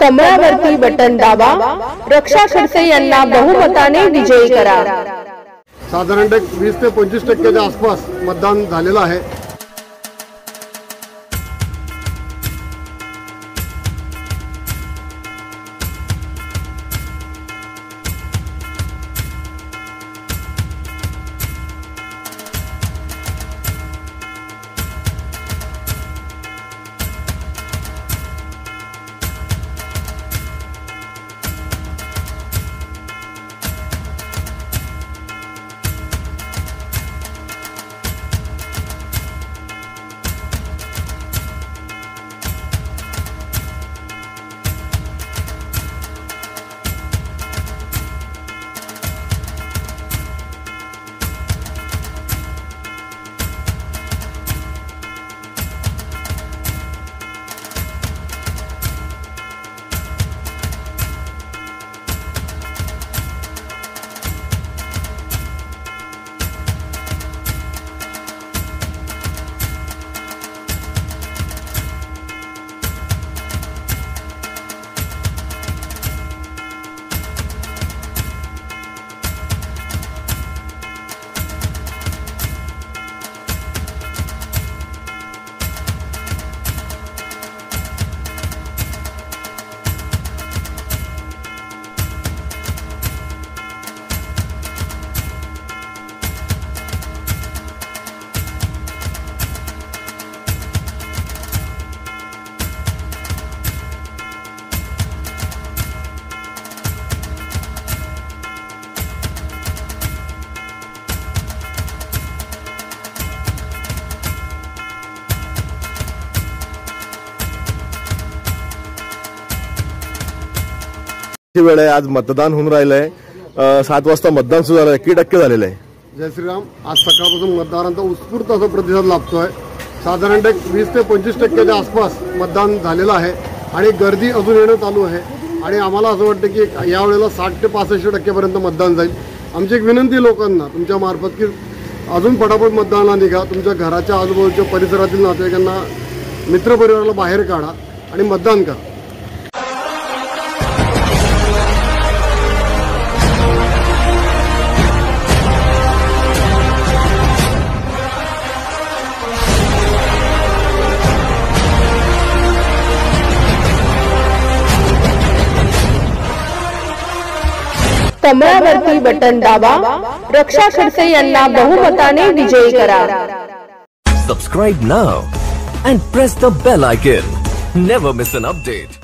कमळावरती button दाबा, रक्षा खडसे यांना बहुमताने विजयी करा। साधारण 20 ते 25% आसपास मतदान झालेलं आहे। वेळ आहे, आज मतदान होऊन राहिलंय। 7 वाजता मतदान सुरू झालंय। किती टक्के झालेलं आहे? जय श्रीराम। आज सकाळपासून मतदारांचा उत्स्फूर्त असा प्रतिसाद लाभतोय। साधारण 20 ते 25% आसपास मतदान झालेलं आहे आणि गर्दी अजून येणं चालू आहे आणि आम्हाला असं वाटतं की यावेळेला 60 ते 65% पर्यंत मतदान जाईल। आमची एक विनंती लोकांना तुमच्या मार्फत की अजून पटापट मतदानाला निघा। तुमच्या घराच्या आजूबाजूच्या परिसरातील नातेवाईकांना, मित्रपरिवाराला बाहेर काढा आणि मतदान करा। कमळावरती बटन दाबा, रक्षा खडसे यांना बहुमताने विजयी करा। Subscribe now and press the bell icon. Never miss an update.